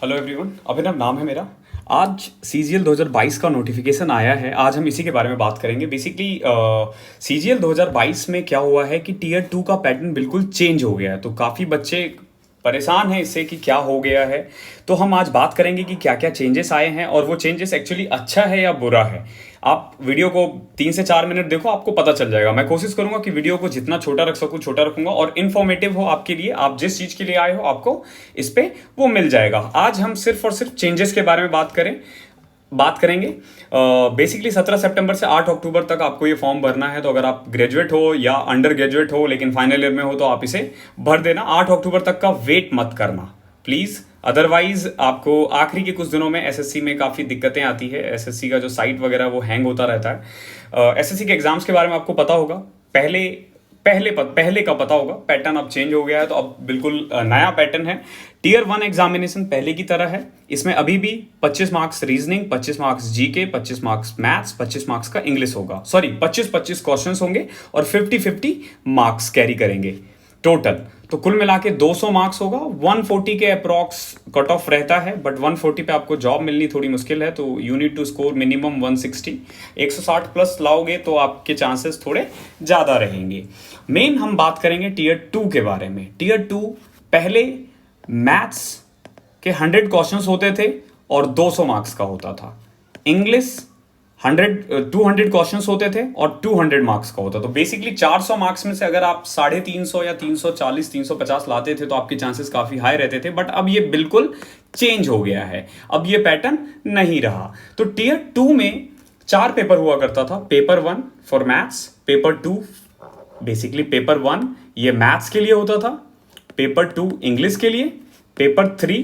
Hello everyone, अभिनव नाम है मेरा। आज सीजीएल 2022 का नोटिफिकेशन आया है। आज हम इसी के बारे में बात करेंगे। बेसिकली सीजीएल 2022 में क्या हुआ है कि टीयर 2 का पैटर्न बिल्कुल चेंज हो गया है। तो काफ़ी बच्चे परेशान हैं इससे कि क्या हो गया है। तो हम आज बात करेंगे कि क्या क्या चेंजेस आए हैं और वो चेंजेस एक्चुअली अच्छा है या बुरा है। आप वीडियो को 3 से 4 मिनट देखो, आपको पता चल जाएगा। मैं कोशिश करूंगा कि वीडियो को जितना छोटा रख सकूं छोटा रखूंगा और इन्फॉर्मेटिव हो आपके लिए। आप जिस चीज़ के लिए आए हो आपको इस पे वो मिल जाएगा। आज हम सिर्फ और सिर्फ चेंजेस के बारे में बात करेंगे। बेसिकली 17 सितंबर से 8 अक्टूबर तक आपको ये फॉर्म भरना है। तो अगर आप ग्रेजुएट हो या अंडर ग्रेजुएट हो लेकिन फाइनल ईयर में हो तो आप इसे भर देना। 8 अक्टूबर तक का वेट मत करना प्लीज़, अदरवाइज आपको आखिरी के कुछ दिनों में एसएससी में काफ़ी दिक्कतें आती है। एसएससी का जो साइट वगैरह वो हैंग होता रहता है। एसएससी के एग्जाम्स के बारे में आपको पता होगा, पहले का पता होगा। पैटर्न अब चेंज हो गया है, तो अब बिल्कुल नया पैटर्न है। टीयर 1 एग्जामिनेशन पहले की तरह है। इसमें अभी भी 25 marks reasoning, 25 marks GK, 25 marks maths, 25 marks का इंग्लिश होगा। सॉरी, 25-25 क्वेश्चंस होंगे और 50-50 मार्क्स कैरी करेंगे टोटल। तो कुल मिला के 200 मार्क्स होगा। 140 के अप्रॉक्स कट ऑफ रहता है, बट 140 पे आपको जॉब मिलनी थोड़ी मुश्किल है। तो you need to score minimum 160। 160 plus लाओगे तो आपके चांसेस थोड़े ज़्यादा रहेंगे। मेन हम बात करेंगे टीयर 2 के बारे में। टीयर 2 पहले मैथ्स के 100 क्वेश्चंस होते थे और 200 मार्क्स का होता था। इंग्लिश 200 क्वेश्चंस होते थे और 200 मार्क्स का होता। तो बेसिकली 400 मार्क्स में से अगर आप 350 या 340 350 लाते थे तो आपके चांसेस काफ़ी हाई रहते थे। बट अब ये बिल्कुल चेंज हो गया है, अब ये पैटर्न नहीं रहा। तो टीयर 2 में 4 पेपर हुआ करता था। Paper 1 for maths, paper 2 basically paper 1 ये मैथ्स के लिए होता था, पेपर 2 इंग्लिश के लिए, पेपर 3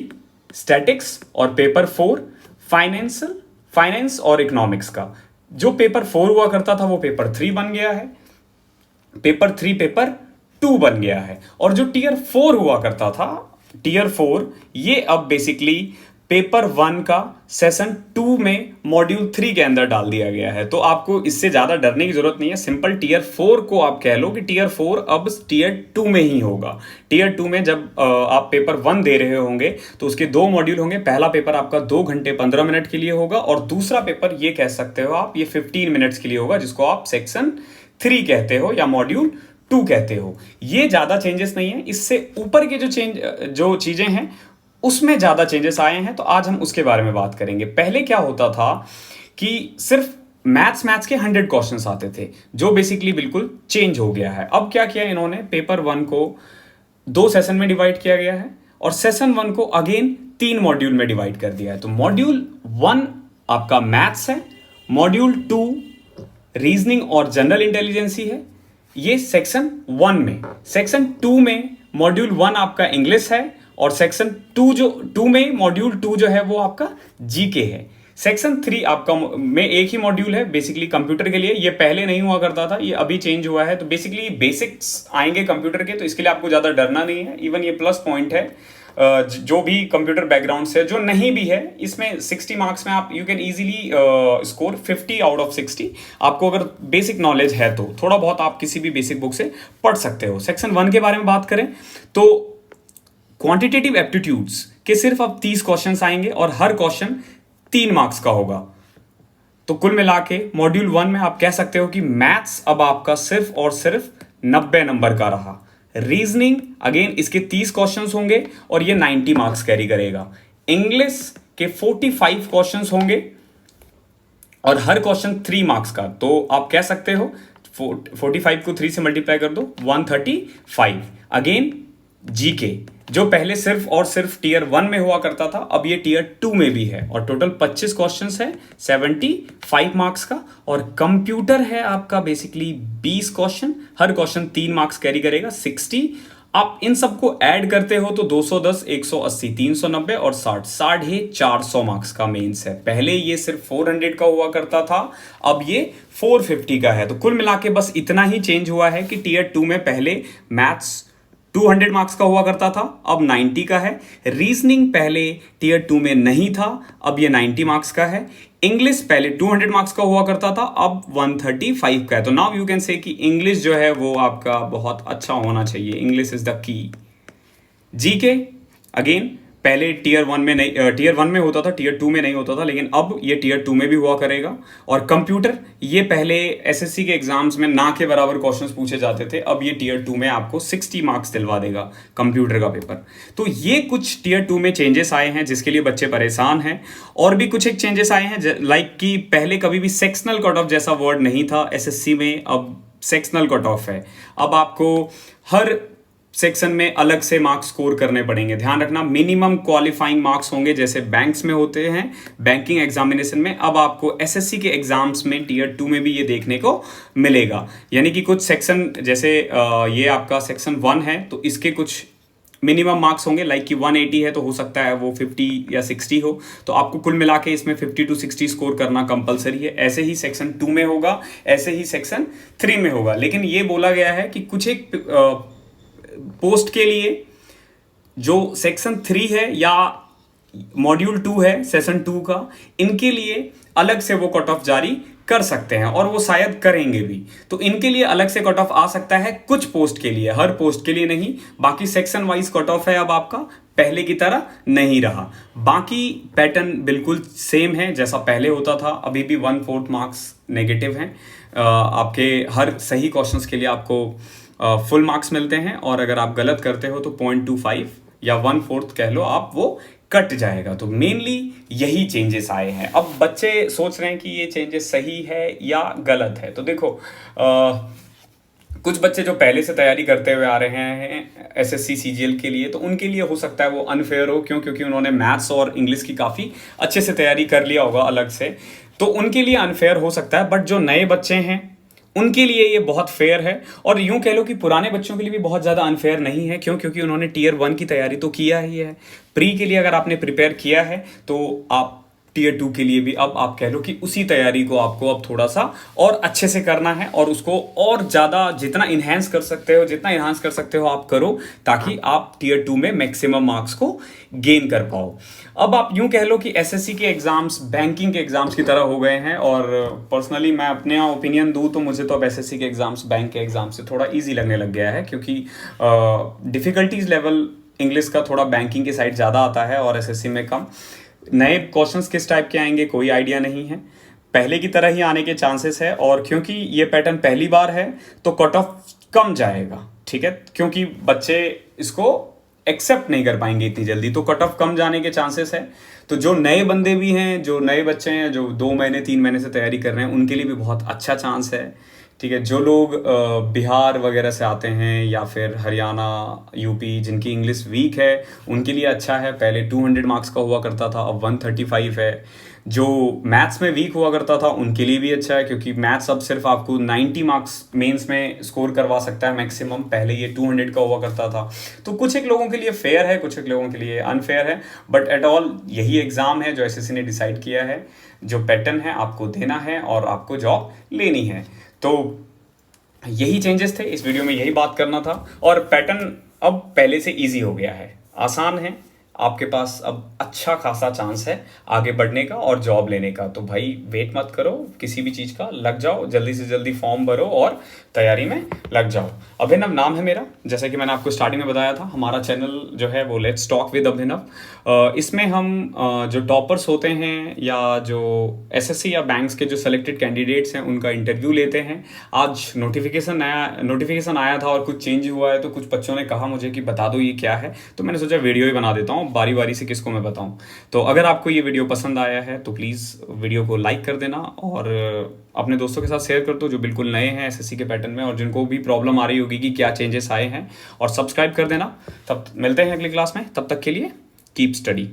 स्टैटिक्स और पेपर 4 फाइनेंस और इकोनॉमिक्स का। जो पेपर 4 हुआ करता था वो पेपर 3 बन गया है, पेपर 3 पेपर 2 बन गया है। और जो टीयर 4 हुआ करता था, टीयर 4 ये अब बेसिकली पेपर 1 का सेशन 2 में मॉड्यूल 3 के अंदर डाल दिया गया है। तो आपको इससे ज़्यादा डरने की जरूरत नहीं है। सिंपल टीयर 4 को आप कह लो कि टीयर 4 अब टीयर 2 में ही होगा। टीयर 2 में जब आप पेपर 1 दे रहे होंगे तो उसके 2 मॉड्यूल होंगे। पहला पेपर आपका 2 घंटे 15 मिनट के लिए होगा और दूसरा पेपर ये कह सकते हो आप, ये 15 मिनट्स के लिए होगा, जिसको आप सेक्शन 3 कहते हो या मॉड्यूल 2 कहते हो। ये ज़्यादा चेंजेस नहीं है। इससे ऊपर के जो चीज़ें हैं उसमें ज़्यादा चेंजेस आए हैं। तो आज हम उसके बारे में बात करेंगे। पहले क्या होता था कि सिर्फ मैथ्स के 100 क्वेश्चंस आते थे, जो बेसिकली बिल्कुल चेंज हो गया है। अब क्या किया इन्होंने, पेपर 1 को 2 सेशन में डिवाइड किया गया है और सेशन 1 को अगेन 3 मॉड्यूल में डिवाइड कर दिया है। तो मॉड्यूल 1 आपका मैथ्स है, मॉड्यूल 2 रीजनिंग और जनरल इंटेलिजेंसी है, ये सेक्शन 1 में। सेक्शन 2 में मॉड्यूल 1 आपका इंग्लिश है और सेक्शन 2 में मॉड्यूल 2 जो है वो आपका जीके है। सेक्शन 3 आपका में एक ही मॉड्यूल है बेसिकली कंप्यूटर के लिए। ये पहले नहीं हुआ करता था, ये अभी चेंज हुआ है। तो बेसिकली बेसिक्स आएंगे कंप्यूटर के, तो इसके लिए आपको ज़्यादा डरना नहीं है। इवन ये प्लस पॉइंट है, जो भी कंप्यूटर बैकग्राउंड से, जो नहीं भी है, इसमें 60 मार्क्स में आप you can easily score 50 out of 60। आपको अगर बेसिक नॉलेज है तो थोड़ा बहुत आप किसी भी बेसिक बुक से पढ़ सकते हो। सेक्शन 1 के बारे में बात करें तो क्वांटिटेटिव एप्टीट्यूड्स के सिर्फ अब 30 क्वेश्चंस आएंगे और हर क्वेश्चन 3 मार्क्स का होगा। तो कुल मिला के मॉड्यूल 1 में आप कह सकते हो कि मैथ्स अब आपका सिर्फ और सिर्फ 90 नंबर का रहा। रीजनिंग अगेन इसके 30 क्वेश्चंस होंगे और ये 90 मार्क्स कैरी करेगा। इंग्लिश के 45 क्वेश्चंस होंगे और हर क्वेश्चन 3 मार्क्स का। तो आप कह सकते हो 45 को 3 से मल्टीप्लाई कर दो, 135। अगेन जीके जो पहले सिर्फ और सिर्फ टीयर 1 में हुआ करता था, अब ये टीयर 2 में भी है और टोटल 25 क्वेश्चंस है, 75 मार्क्स का। और कंप्यूटर है आपका बेसिकली 20 क्वेश्चन, हर क्वेश्चन 3 मार्क्स कैरी करेगा, 60। आप इन सबको ऐड करते हो तो 210, 180, 390 और 60, 450 मार्क्स का मेंस है। पहले ये सिर्फ 400 का हुआ करता था, अब ये 450 का है। तो कुल मिला के बस इतना ही चेंज हुआ है कि टीयर 2 में पहले मैथ्स 200 मार्क्स का हुआ करता था, अब 90 का है। रीजनिंग पहले टीयर 2 में नहीं था, अब ये 90 मार्क्स का है। इंग्लिश पहले 200 मार्क्स का हुआ करता था, अब 135 का है। तो नाउ यू कैन से कि इंग्लिश जो है वो आपका बहुत अच्छा होना चाहिए। English is the key. GK again पहले टीयर 1 में नहीं, टीयर 1 में होता था, टीयर 2 में नहीं होता था, लेकिन अब ये टीयर 2 में भी हुआ करेगा। और कंप्यूटर, ये पहले एसएससी के एग्जाम्स में ना के बराबर क्वेश्चंस पूछे जाते थे, अब ये टीयर 2 में आपको 60 मार्क्स दिलवा देगा कंप्यूटर का पेपर। तो ये कुछ टीयर 2 में चेंजेस आए हैं जिसके लिए बच्चे परेशान हैं। और भी कुछ एक चेंजेस आए हैं, लाइक कि पहले कभी भी सेक्शनल कट ऑफ जैसा वर्ड नहीं था एसएससी में, अब सेक्शनल कट ऑफ है। अब आपको हर सेक्शन में अलग से मार्क्स स्कोर करने पड़ेंगे। ध्यान रखना, मिनिमम क्वालिफाइंग मार्क्स होंगे जैसे बैंक्स में होते हैं बैंकिंग एग्जामिनेशन में, अब आपको एसएससी के एग्जाम्स में टीयर 2 में भी ये देखने को मिलेगा। यानी कि कुछ सेक्शन, जैसे ये आपका सेक्शन 1 है तो इसके कुछ मिनिमम मार्क्स होंगे, लाइक कि 180 है तो हो सकता है वो 50 या 60 हो, तो आपको कुल मिला के इसमें 50 to 60 स्कोर करना कंपलसरी है। ऐसे ही सेक्शन 2 में होगा, ऐसे ही सेक्शन 3 में होगा। लेकिन ये बोला गया है कि कुछ एक पोस्ट के लिए जो सेक्शन 3 है या मॉड्यूल 2 है सेशन 2 का, इनके लिए अलग से वो कट ऑफ जारी कर सकते हैं और वो शायद करेंगे भी। तो इनके लिए अलग से कट ऑफ आ सकता है कुछ पोस्ट के लिए, हर पोस्ट के लिए नहीं। बाकी सेक्शन वाइज कट ऑफ है अब आपका, पहले की तरह नहीं रहा। बाकी पैटर्न बिल्कुल सेम है जैसा पहले होता था। अभी भी 1/4 मार्क्स नेगेटिव हैं। आपके हर सही क्वेश्चंस के लिए आपको फुल मार्क्स मिलते हैं, और अगर आप गलत करते हो तो 0.25 या 1/4 कह लो आप, वो कट जाएगा। तो मेनली यही चेंजेस आए हैं। अब बच्चे सोच रहे हैं कि ये चेंजेस सही है या गलत है। तो देखो, कुछ बच्चे जो पहले से तैयारी करते हुए आ रहे हैं एसएससी सीजीएल के लिए, तो उनके लिए हो सकता है वो अनफेयर हो, क्योंकि उन्होंने मैथ्स और इंग्लिश की काफ़ी अच्छे से तैयारी कर लिया होगा अलग से, तो उनके लिए अनफेयर हो सकता है। बट जो नए बच्चे हैं उनके लिए ये बहुत फेयर है। और यूं कह लो कि पुराने बच्चों के लिए भी बहुत ज़्यादा अनफेयर नहीं है। क्यों? क्योंकि उन्होंने टीयर 1 की तैयारी तो किया ही है। प्री के लिए अगर आपने प्रिपेयर किया है तो आप टीयर 2 के लिए भी अब आप कह लो कि उसी तैयारी को आपको अब थोड़ा सा और अच्छे से करना है, और उसको और ज़्यादा जितना इन्हांस कर सकते हो आप करो, ताकि आप टीयर 2 में मैक्सिमम मार्क्स को गेन कर पाओ। अब आप यूं कह लो कि एसएससी के एग्जाम्स बैंकिंग के एग्जाम्स की तरह हो गए हैं। और पर्सनली मैं अपने ओपिनियन दूं तो मुझे तो अब एसएससी के एग्जाम्स बैंक के एग्जाम से थोड़ा ईजी लगने लग गया है, क्योंकि डिफ़िकल्टीज लेवल इंग्लिश का थोड़ा बैंकिंग की साइड ज़्यादा आता है और एसएससी में कम। नए क्वेश्चंस किस टाइप के आएंगे कोई आइडिया नहीं है, पहले की तरह ही आने के चांसेस है। और क्योंकि ये पैटर्न पहली बार है तो कट ऑफ कम जाएगा, ठीक है, क्योंकि बच्चे इसको एक्सेप्ट नहीं कर पाएंगे इतनी जल्दी, तो कट ऑफ कम जाने के चांसेस है। तो जो नए बंदे भी हैं, जो नए बच्चे हैं, जो 2 महीने 3 महीने से तैयारी कर रहे हैं, उनके लिए भी बहुत अच्छा चांस है, ठीक है। जो लोग बिहार वगैरह से आते हैं या फिर हरियाणा, यूपी, जिनकी इंग्लिश वीक है, उनके लिए अच्छा है। पहले 200 मार्क्स का हुआ करता था, अब 135 है। जो मैथ्स में वीक हुआ करता था उनके लिए भी अच्छा है, क्योंकि मैथ्स अब सिर्फ आपको 90 मार्क्स मेंस में स्कोर करवा सकता है मैक्सिमम, पहले ये 200 का हुआ करता था। तो कुछ एक लोगों के लिए फेयर है, कुछ एक लोगों के लिए अनफेयर है, बट एट ऑल यही एग्ज़ाम है जो एसएससी ने डिसाइड किया है। जो पैटर्न है आपको देना है और आपको जॉब लेनी है। तो यही चेंजेस थे, इस वीडियो में यही बात करना था। और पैटर्न अब पहले से इजी हो गया है, आसान है, आपके पास अब अच्छा खासा चांस है आगे बढ़ने का और जॉब लेने का। तो भाई वेट मत करो किसी भी चीज़ का, लग जाओ, जल्दी से जल्दी फॉर्म भरो और तैयारी में लग जाओ। अभिनव नाम है मेरा, जैसा कि मैंने आपको स्टार्टिंग में बताया था। हमारा चैनल जो है वो लेट्स टॉक विद अभिनव। इसमें हम जो टॉपर्स होते हैं या जो एसएससी या बैंक्स के जो सेलेक्टेड कैंडिडेट्स हैं उनका इंटरव्यू लेते हैं। आज नोटिफिकेशन आया था और कुछ चेंज हुआ है, तो कुछ बच्चों ने कहा मुझे कि बता दो ये क्या है, तो मैंने सोचा वीडियो ही बना देता हूँ, बारी बारी से किसको मैं बताऊं। तो अगर आपको ये वीडियो पसंद आया है तो प्लीज़ वीडियो को लाइक कर देना और अपने दोस्तों के साथ शेयर कर दो जो बिल्कुल नए हैं एसएससी के पैटर्न में और जिनको भी प्रॉब्लम आ रही होगी कि क्या चेंजेस आए हैं, और सब्सक्राइब कर देना। तब मिलते हैं अगली क्लास में, तब तक के लिए कीप स्टडी।